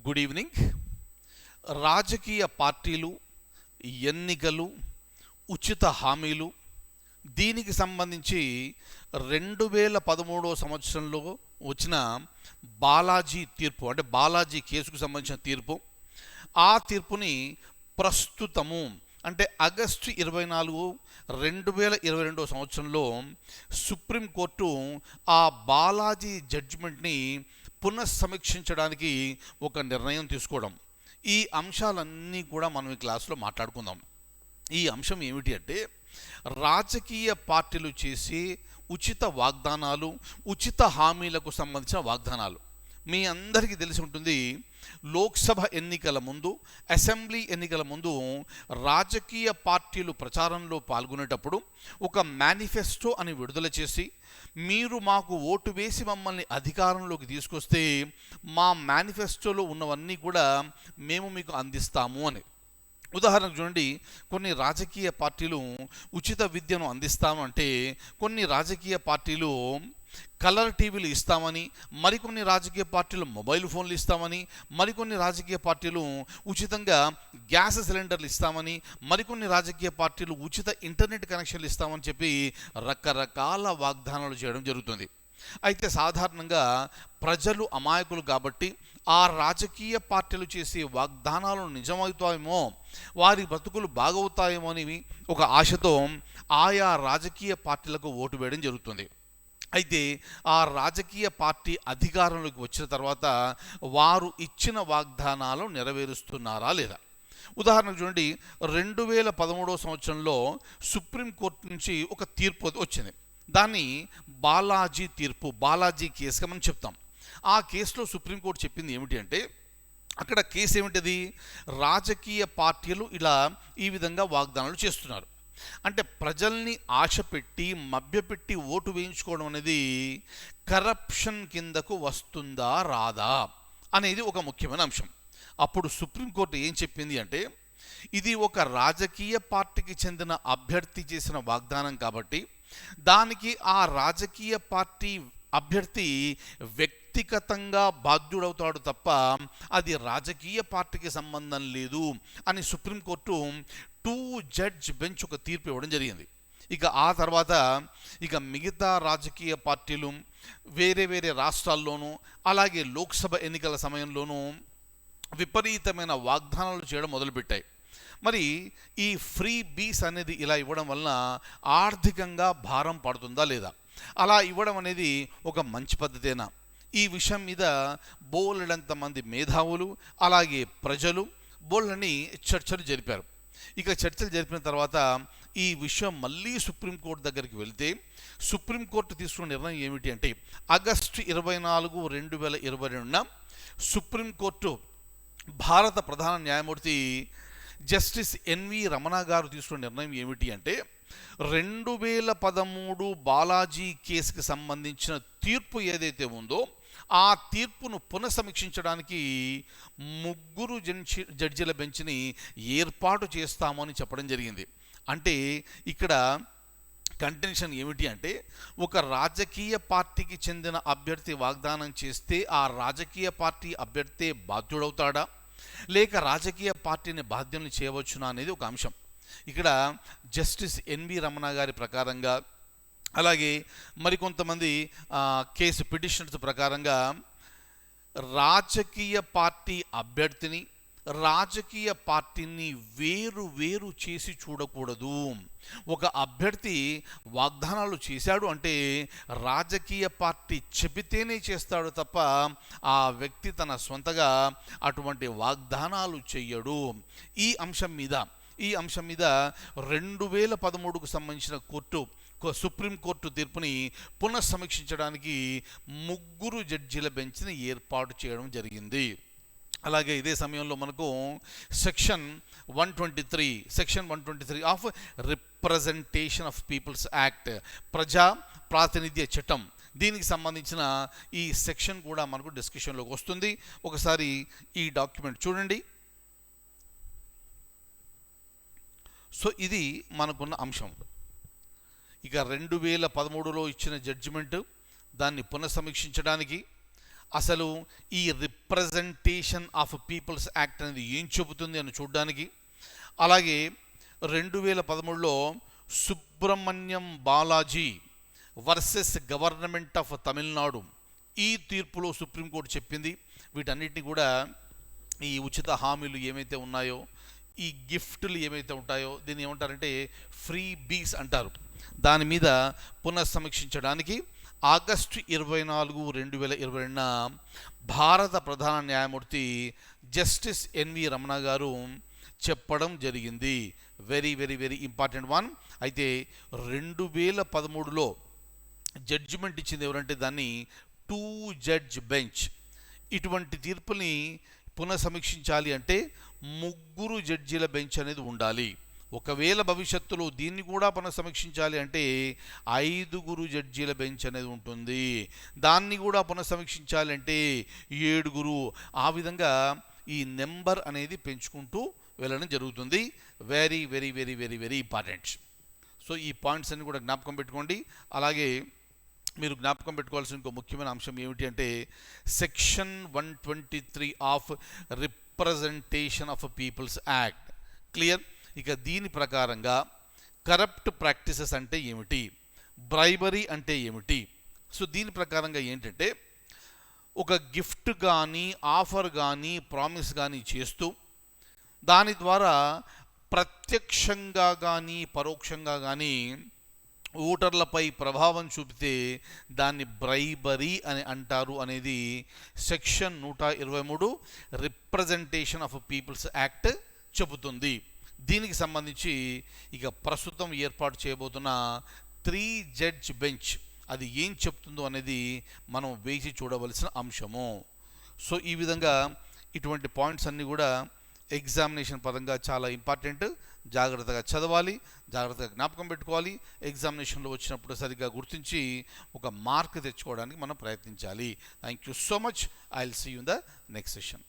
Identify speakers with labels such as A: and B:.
A: Good evening. రాజకీయ పార్టీలు, ఎన్నికలు, ఉచిత హామీలు, దీనికి సంబంధించి 2013 సంవత్సరంలో వచ్చిన బాలాజీ తీర్పు, అంటే బాలాజీ కేసుకు సంబంధించిన తీర్పు, ఆ తీర్పుని ప్రస్తుతము అంటే ఆగస్టు 24, 2022 సంవత్సరంలో సుప్రీంకోర్టు ఆ బాలాజీ జడ్జిమెంట్ని పునఃసమీక్షించడానికి ఒక నిర్ణయం తీసుకోవడం. ఈ అంశాలన్నీ కూడా మనం ఈ క్లాసులో మాట్లాడుకుందాం. ఈ అంశం ఏమిటి అంటే, రాజకీయ పార్టీలు చేసే ఉచిత వాగ్దానాలు, ఉచిత హామీలకు సంబంధించిన వాగ్దానాలు. మీ అందరికీ తెలిసి ఉంటుంది, లోక్సభ ఎన్నికల ముందు, అసెంబ్లీ ఎన్నికల ముందు రాజకీయ పార్టీలు ప్రచారంలో పాల్గొనేటప్పుడు ఒక మేనిఫెస్టో అని విడుదల చేసి, మీరు మాకు ఓటు వేసి మమ్మల్ని అధికారంలోకి తీసుకొస్తే మా మేనిఫెస్టోలో ఉన్నవన్నీ కూడా మేము మీకు అందిస్తాము అని. ఉదాహరణకు చూడండి, కొన్ని రాజకీయ పార్టీలు ఉచిత విద్యను అందిస్తాము అంటే, కొన్ని రాజకీయ పార్టీలు కలర్ టీవీలు ఇస్తామని, మరికొన్ని రాజకీయ పార్టీలు మొబైల్ ఫోన్లు ఇస్తామని, మరికొన్ని రాజకీయ పార్టీలు ఉచితంగా గ్యాస్ సిలిండర్లు ఇస్తామని, మరికొన్ని రాజకీయ పార్టీలు ఉచిత ఇంటర్నెట్ కనెక్షన్లు ఇస్తామని చెప్పి రకరకాల వాగ్దానాలు చేయడం జరుగుతుంది. అయితే సాధారణంగా ప్రజలు అమాయకులు కాబట్టి ఆ రాజకీయ పార్టీలు చేసే వాగ్దానాలు నిజమవుతాయేమో, వారి బతుకులు బాగవుతాయేమో అని ఒక ఆశతో ఆయా రాజకీయ పార్టీలకు ఓటు వేయడం జరుగుతుంది. అయితే ఆ రాజకీయ పార్టీ అధికారంలోకి వచ్చిన తర్వాత వారు ఇచ్చిన వాగ్దానాలు నెరవేరుస్తున్నారా లేదా? ఉదాహరణకు చూడండి, 2013 సంవత్సరంలో సుప్రీంకోర్టు నుంచి ఒక తీర్పు వచ్చింది. దాన్ని బాలాజీ తీర్పు, బాలాజీ కేసుగా మనం చెప్తాం. ఆ కేసులో సుప్రీంకోర్టు చెప్పింది ఏమిటి అంటే, అక్కడ కేసు ఏమిటది, రాజకీయ పార్టీలు ఈ విధంగా వాగ్దానాలు చేస్తున్నారు. అంటే ప్రజల్ని ఆశపెట్టి, మభ్యపెట్టి ఓటు వేయించుకోవడం అనేది కరప్షన్ కిందకు వస్తుందా రాదా అనేది ఒక ముఖ్యమైన అంశం. అప్పుడు సుప్రీంకోర్టు ఏం చెప్పింది అంటే, ఇది ఒక రాజకీయ పార్టీకి చెందిన అభ్యర్థి చేసిన వాగ్దానం కాబట్టి దానికి ఆ రాజకీయ పార్టీ అభ్యర్థి వ్యక్తిగతంగా బాధ్యుడవుతాడు తప్ప అది రాజకీయ పార్టీకి సంబంధం లేదు అని సుప్రీంకోర్టు 2 జడ్జ్ బెంచ్ ఒక తీర్పు ఇవ్వడం జరిగింది. ఇక ఆ తర్వాత మిగతా రాజకీయ పార్టీలు వేరే వేరే రాష్ట్రాల్లోనూ, అలాగే లోక్సభ ఎన్నికల సమయంలోనూ విపరీతమైన వాగ్దానాలు చేయడం మొదలుపెట్టాయి. మరి ఈ ఫ్రీ బీస్ అనేది ఇలా ఇవ్వడం వలన ఆర్థికంగా భారం పడుతుందా లేదా? అలా ఇవ్వడం అనేది ఒక మంచి పద్ధతేనా? ఈ విషయం మీద బోలెడంత మంది మేధావులు, అలాగే ప్రజలు బోళ్ళని చర్చలు జరిపారు. ఇక చర్చలు జరిపిన తర్వాత ఈ విషయం మళ్ళీ సుప్రీంకోర్టు దగ్గరికి వెళ్తే, సుప్రీంకోర్టు తీసుకున్న నిర్ణయం ఏమిటి అంటే, ఆగస్టు 24, 2022 సుప్రీంకోర్టు భారత ప్రధాన న్యాయమూర్తి జస్టిస్ ఎన్వి రమణ గారు తీసుకున్న నిర్ణయం ఏమిటి అంటే, 2013 బాలాజీ కేసుకి సంబంధించిన తీర్పు ఏదైతే ఉందో ఆ తీర్పును పునఃసమీక్షించడానికి 3 జడ్జిల బెంచ్ని ఏర్పాటు చేస్తామని చెప్పడం జరిగింది. అంటే ఇక్కడ కంటెన్షన్ ఏమిటి అంటే, ఒక రాజకీయ పార్టీకి చెందిన అభ్యర్థి వాగ్దానం చేస్తే ఆ రాజకీయ పార్టీ అభ్యర్థి బాధ్యుడవుతాడా, లేక రాజకీయ పార్టీని బాధ్యుల్ని చేయవచ్చునా అనేది ఒక అంశం. ఇక్కడ జస్టిస్ ఎన్వి రమణ గారి ప్రకారంగా, అలాగే మరికొంతమంది కేసు పిటిషనర్స్ ప్రకారంగా, రాజకీయ పార్టీ అభ్యర్థిని, రాజకీయ పార్టీని వేరు చేసి చూడకూడదు. ఒక అభ్యర్థి వాగ్దానాలు చేశాడు అంటే రాజకీయ పార్టీ చెబితేనే చేస్తాడు తప్ప ఆ వ్యక్తి తన సొంతగా అటువంటి వాగ్దానాలు చెయ్యడు. ఈ అంశం మీద 2013కు సంబంధించిన సుప్రీంకోర్టు తీర్పుని పునఃసమీక్షించడానికి 3 జడ్జీల బెంచ్ని ఏర్పాటు చేయడం జరిగింది. అలాగే ఇదే సమయంలో మనకు section 123 of representation of people's act, ప్రజా ప్రాతినిధ్య చట్టం, దీనికి సంబంధించిన ఈ సెక్షన్ కూడా మనకు డిస్కషన్లోకి వస్తుంది. ఒకసారి ఈ డాక్యుమెంట్ చూడండి. సో ఇది మనకున్న అంశం. ఇక 2013లో ఇచ్చిన జడ్జిమెంట్, దాన్ని పునఃసమీక్షించడానికి, అసలు ఈ రిప్రజెంటేషన్ ఆఫ్ పీపుల్స్ యాక్ట్ అనేది ఏం చెబుతుంది అని చూడడానికి, అలాగే 2013లో Subramaniam Balaji versus government of Tamil Nadu ఈ తీర్పులో సుప్రీంకోర్టు చెప్పింది. వీటన్నిటిని కూడా ఈ ఉచిత హామీలు ఏమైతే ఉన్నాయో, ఈ గిఫ్ట్లు ఏమైతే ఉంటాయో, దీన్ని ఏమంటారంటే ఫ్రీ బీస్ అంటారు, దాని మీద పునఃసమీక్షించడానికి ఆగస్టు 24, 2022న భారత ప్రధాన న్యాయమూర్తి జస్టిస్ ఎన్వి రమణ గారు చెప్పడం జరిగింది. Very very very important one. అయితే 2013లో జడ్జిమెంట్ ఇచ్చింది ఎవరంటే దాన్ని 2 జడ్జ్ బెంచ్. ఇటువంటి తీర్పుని పునఃసమీక్షించాలి అంటే 3 జడ్జీల బెంచ్ అనేది ఉండాలి. ఒకవేళ భవిష్యత్తులో దీన్ని కూడా పునఃసమీక్షించాలి అంటే 5 జడ్జీల బెంచ్ అనేది ఉంటుంది. దాన్ని కూడా పునఃసమీక్షించాలి అంటే 7. ఆ విధంగా ఈ నెంబర్ అనేది పెంచుకుంటూ వెళ్ళడం జరుగుతుంది. Very very very very very important. So ఈ పాయింట్స్ అన్ని కూడా జ్ఞాపకం పెట్టుకోండి. అలాగే మీరు జ్ఞాపకం పెట్టుకోవాల్సిన ఇంకో ముఖ్యమైన అంశం ఏమిటి అంటే section 123 of representation of people's act. Clear? ఇక దీని ప్రకారంగా కరప్ట్ ప్రాక్టీసెస్ అంటే ఏమిటి, బ్రైబరీ అంటే ఏమిటి? సో దీని ప్రకారంగా ఏంటంటే ఒక గిఫ్ట్ కానీ, ఆఫర్ కానీ, ప్రామిస్ కానీ చేస్తూ దాని ద్వారా ప్రత్యక్షంగా కానీ పరోక్షంగా కానీ ఓటర్లపై ప్రభావం చూపితే దాన్ని బ్రైబరీ అని అంటారు అనేది section 123 representation of people's act చెబుతుంది. దీనికి సంబంధించి ఇక ప్రస్తుతం ఏర్పాటు చేయబోతున్న 3 జడ్జ్ బెంచ్ అది ఏం చెప్తుందో అనేది మనం వేసి చూడవలసిన అంశము. సో ఈ విధంగా ఇటువంటి పాయింట్స్ అన్నీ కూడా ఎగ్జామినేషన్ పరంగా చాలా ఇంపార్టెంట్. జాగ్రత్తగా చదవాలి, జాగ్రత్తగా జ్ఞాపకం పెట్టుకోవాలి. ఎగ్జామినేషన్లో వచ్చినప్పుడు సరిగ్గా గుర్తించి ఒక మార్క్ తెచ్చుకోవడానికి మనం ప్రయత్నించాలి. Thank you so much. I will see you in the next session.